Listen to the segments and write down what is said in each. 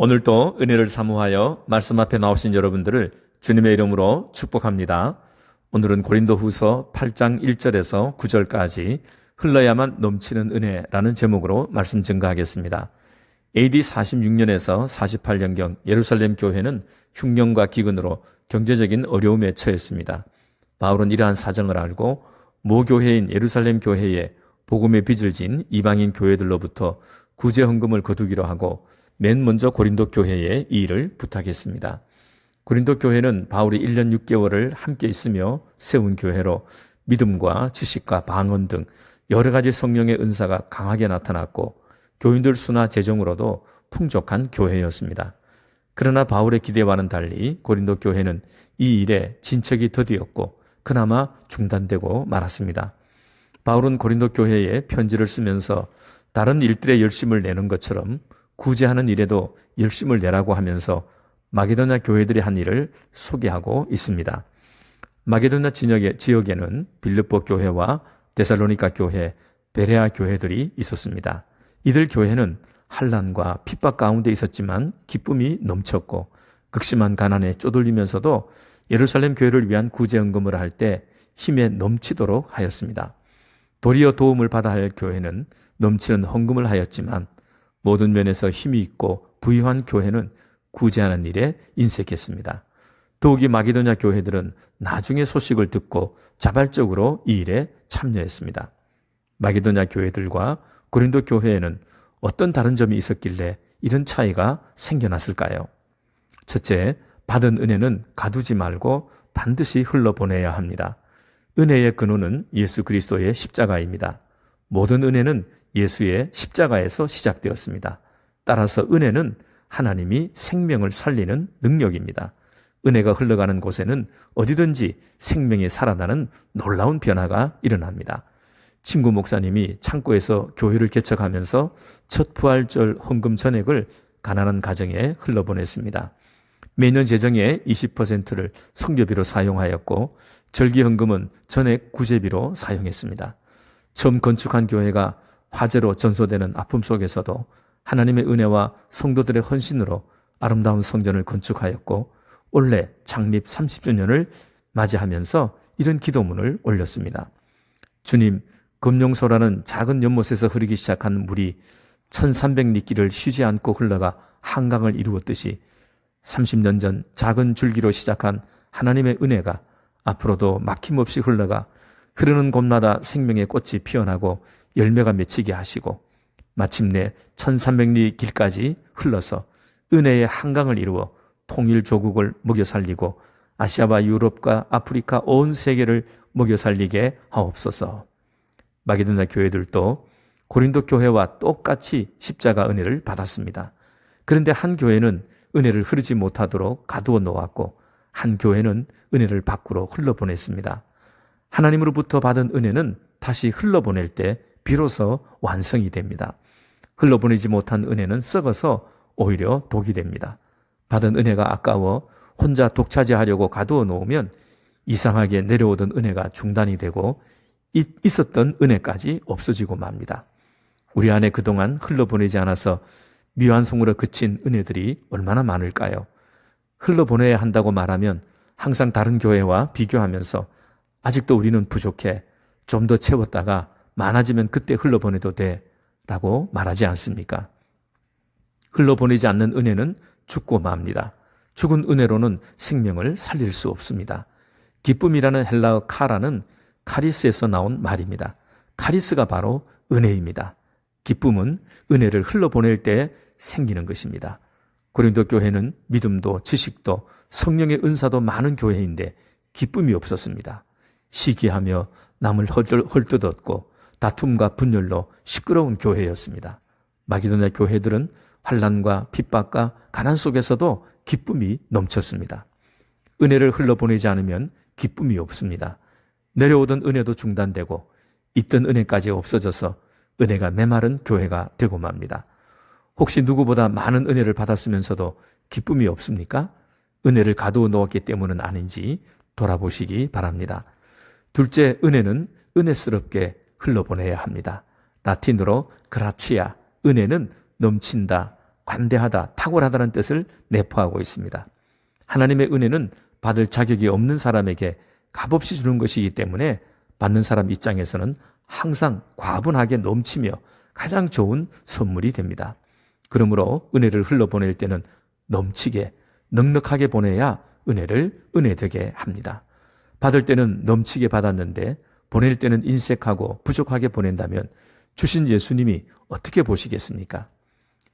오늘도 은혜를 사모하여 말씀 앞에 나오신 여러분들을 주님의 이름으로 축복합니다. 오늘은 고린도후서 8장 1절에서 9절까지 흘러야만 넘치는 은혜라는 제목으로 말씀 증거하겠습니다. AD 46년에서 48년경 예루살렘 교회는 흉년과 기근으로 경제적인 어려움에 처했습니다. 바울은 이러한 사정을 알고 모교회인 예루살렘 교회에 복음의 빚을 진 이방인 교회들로부터 구제 헌금을 거두기로 하고 맨 먼저 고린도 교회에 이 일을 부탁했습니다. 고린도 교회는 바울이 1년 6개월을 함께 있으며 세운 교회로 믿음과 지식과 방언 등 여러 가지 성령의 은사가 강하게 나타났고 교인들 수나 재정으로도 풍족한 교회였습니다. 그러나 바울의 기대와는 달리 고린도 교회는 이 일에 진척이 더디었고 그나마 중단되고 말았습니다. 바울은 고린도 교회에 편지를 쓰면서 다른 일들에 열심을 내는 것처럼 구제하는 일에도 열심을 내라고 하면서 마게도냐 교회들이 한 일을 소개하고 있습니다. 마게도냐 지역에는 빌립보 교회와 데살로니가 교회, 베레아 교회들이 있었습니다. 이들 교회는 환난과 핍박 가운데 있었지만 기쁨이 넘쳤고 극심한 가난에 쪼들리면서도 예루살렘 교회를 위한 구제 헌금을 할 때 힘에 넘치도록 하였습니다. 도리어 도움을 받아야 할 교회는 넘치는 헌금을 하였지만 모든 면에서 힘이 있고 부유한 교회는 구제하는 일에 인색했습니다. 더욱이 마게도냐 교회들은 나중에 소식을 듣고 자발적으로 이 일에 참여했습니다. 마게도냐 교회들과 고린도 교회에는 어떤 다른 점이 있었길래 이런 차이가 생겨났을까요? 첫째, 받은 은혜는 가두지 말고 반드시 흘러보내야 합니다. 은혜의 근원은 예수 그리스도의 십자가입니다. 모든 은혜는 예수의 십자가에서 시작되었습니다. 따라서 은혜는 하나님이 생명을 살리는 능력입니다. 은혜가 흘러가는 곳에는 어디든지 생명이 살아나는 놀라운 변화가 일어납니다. 친구 목사님이 창고에서 교회를 개척하면서 첫 부활절 헌금 전액을 가난한 가정에 흘러보냈습니다. 매년 재정의 20%를 성교비로 사용하였고 절기 헌금은 전액 구제비로 사용했습니다. 처음 건축한 교회가 화재로 전소되는 아픔 속에서도 하나님의 은혜와 성도들의 헌신으로 아름다운 성전을 건축하였고 올해 창립 30주년을 맞이하면서 이런 기도문을 올렸습니다. 주님, 금용소라는 작은 연못에서 흐르기 시작한 물이 1300리길을 쉬지 않고 흘러가 한강을 이루었듯이 30년 전 작은 줄기로 시작한 하나님의 은혜가 앞으로도 막힘없이 흘러가 흐르는 곳마다 생명의 꽃이 피어나고 열매가 맺히게 하시고 마침내 1300리 길까지 흘러서 은혜의 한강을 이루어 통일 조국을 먹여 살리고 아시아와 유럽과 아프리카 온 세계를 먹여 살리게 하옵소서. 마게도냐 교회들도 고린도 교회와 똑같이 십자가 은혜를 받았습니다. 그런데 한 교회는 은혜를 흐르지 못하도록 가두어 놓았고 한 교회는 은혜를 밖으로 흘러보냈습니다. 하나님으로부터 받은 은혜는 다시 흘러보낼 때 비로소 완성이 됩니다. 흘러보내지 못한 은혜는 썩어서 오히려 독이 됩니다. 받은 은혜가 아까워 혼자 독차지하려고 가두어 놓으면 이상하게 내려오던 은혜가 중단이 되고 있었던 은혜까지 없어지고 맙니다. 우리 안에 그동안 흘러보내지 않아서 미완성으로 그친 은혜들이 얼마나 많을까요? 흘러보내야 한다고 말하면 항상 다른 교회와 비교하면서 아직도 우리는 부족해, 좀 더 채웠다가 많아지면 그때 흘러보내도 돼 라고 말하지 않습니까? 흘러보내지 않는 은혜는 죽고 맙니다. 죽은 은혜로는 생명을 살릴 수 없습니다. 기쁨이라는 헬라어 카라는 카리스에서 나온 말입니다. 카리스가 바로 은혜입니다. 기쁨은 은혜를 흘러보낼 때 생기는 것입니다. 고린도 교회는 믿음도 지식도 성령의 은사도 많은 교회인데 기쁨이 없었습니다. 시기하며 남을 헐뜯었고 다툼과 분열로 시끄러운 교회였습니다. 마게도냐 교회들은 환난과 핍박과 가난 속에서도 기쁨이 넘쳤습니다. 은혜를 흘러보내지 않으면 기쁨이 없습니다. 내려오던 은혜도 중단되고 있던 은혜까지 없어져서 은혜가 메마른 교회가 되고 맙니다. 혹시 누구보다 많은 은혜를 받았으면서도 기쁨이 없습니까? 은혜를 가두어 놓았기 때문은 아닌지 돌아보시기 바랍니다. 둘째, 은혜는 은혜스럽게 흘러보내야 합니다. 라틴어로 그라치아, 은혜는 넘친다, 관대하다, 탁월하다는 뜻을 내포하고 있습니다. 하나님의 은혜는 받을 자격이 없는 사람에게 값없이 주는 것이기 때문에 받는 사람 입장에서는 항상 과분하게 넘치며 가장 좋은 선물이 됩니다. 그러므로 은혜를 흘러보낼 때는 넘치게 넉넉하게 보내야 은혜를 은혜되게 합니다. 받을 때는 넘치게 받았는데 보낼 때는 인색하고 부족하게 보낸다면 주신 예수님이 어떻게 보시겠습니까?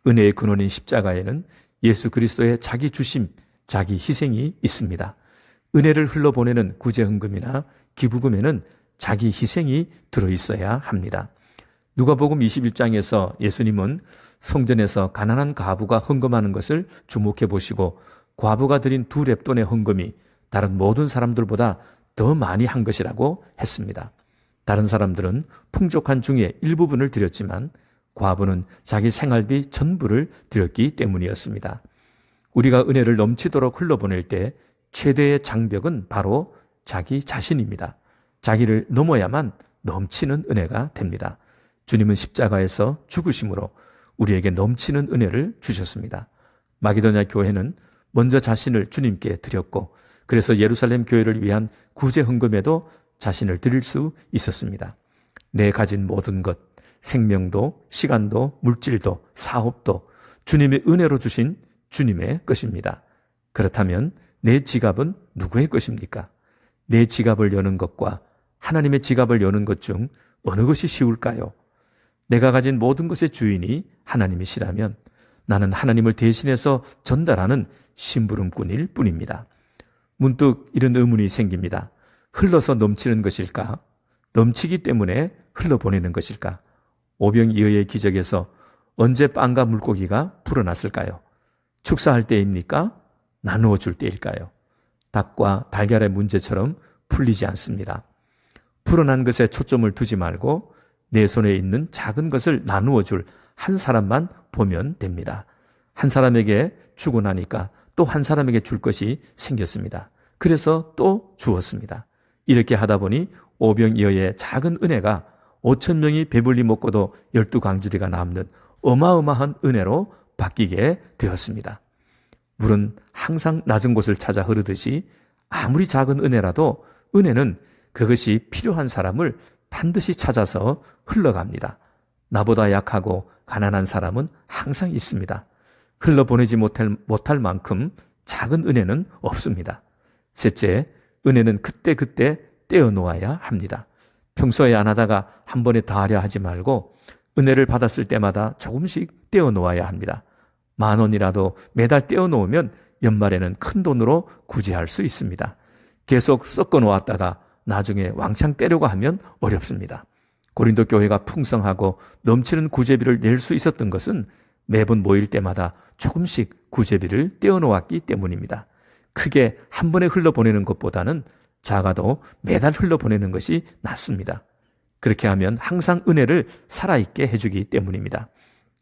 은혜의 근원인 십자가에는 예수 그리스도의 자기 주심, 자기 희생이 있습니다. 은혜를 흘러보내는 구제헌금이나 기부금에는 자기 희생이 들어있어야 합니다. 누가복음 21장에서 예수님은 성전에서 가난한 과부가 헌금하는 것을 주목해 보시고 과부가 드린 2렙돈의 헌금이 다른 모든 사람들보다 더 많이 한 것이라고 했습니다. 다른 사람들은 풍족한 중에 일부분을 드렸지만 과부는 자기 생활비 전부를 드렸기 때문이었습니다. 우리가 은혜를 넘치도록 흘러보낼 때 최대의 장벽은 바로 자기 자신입니다. 자기를 넘어야만 넘치는 은혜가 됩니다. 주님은 십자가에서 죽으심으로 우리에게 넘치는 은혜를 주셨습니다. 마게도냐 교회는 먼저 자신을 주님께 드렸고 그래서 예루살렘 교회를 위한 구제 헌금에도 자신을 드릴 수 있었습니다. 내 가진 모든 것, 생명도, 시간도, 물질도, 사업도 주님의 은혜로 주신 주님의 것입니다. 그렇다면 내 지갑은 누구의 것입니까? 내 지갑을 여는 것과 하나님의 지갑을 여는 것 중 어느 것이 쉬울까요? 내가 가진 모든 것의 주인이 하나님이시라면 나는 하나님을 대신해서 전달하는 심부름꾼일 뿐입니다. 문득 이런 의문이 생깁니다. 흘러서 넘치는 것일까? 넘치기 때문에 흘러보내는 것일까? 오병이어의 기적에서 언제 빵과 물고기가 불어났을까요? 축사할 때입니까? 나누어 줄 때일까요? 닭과 달걀의 문제처럼 풀리지 않습니다. 불어난 것에 초점을 두지 말고 내 손에 있는 작은 것을 나누어 줄 한 사람만 보면 됩니다. 한 사람에게 주고 나니까 또 한 사람에게 줄 것이 생겼습니다. 그래서 또 주었습니다. 이렇게 하다 보니 오병이어의 작은 은혜가 5천 명이 배불리 먹고도 12강주리가 남는 어마어마한 은혜로 바뀌게 되었습니다. 물은 항상 낮은 곳을 찾아 흐르듯이 아무리 작은 은혜라도 은혜는 그것이 필요한 사람을 반드시 찾아서 흘러갑니다. 나보다 약하고 가난한 사람은 항상 있습니다. 흘러보내지 못할 만큼 작은 은혜는 없습니다. 셋째, 은혜는 그때그때 떼어놓아야 합니다. 평소에 안 하다가 한 번에 다 하려 하지 말고 은혜를 받았을 때마다 조금씩 떼어놓아야 합니다. 10,000원이라도 매달 떼어놓으면 연말에는 큰 돈으로 구제할 수 있습니다. 계속 섞어 놓았다가 나중에 왕창 떼려고 하면 어렵습니다. 고린도 교회가 풍성하고 넘치는 구제비를 낼 수 있었던 것은 매번 모일 때마다 조금씩 구제비를 떼어놓았기 때문입니다. 크게 한 번에 흘러보내는 것보다는 작아도 매달 흘러보내는 것이 낫습니다. 그렇게 하면 항상 은혜를 살아있게 해주기 때문입니다.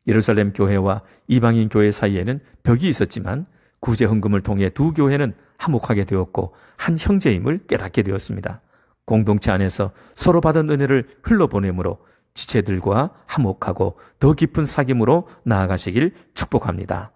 예루살렘 교회와 이방인 교회 사이에는 벽이 있었지만 구제 헌금을 통해 두 교회는 화목하게 되었고 한 형제임을 깨닫게 되었습니다. 공동체 안에서 서로 받은 은혜를 흘러보내므로 지체들과 화목하고 더 깊은 사귐으로 나아가시길 축복합니다.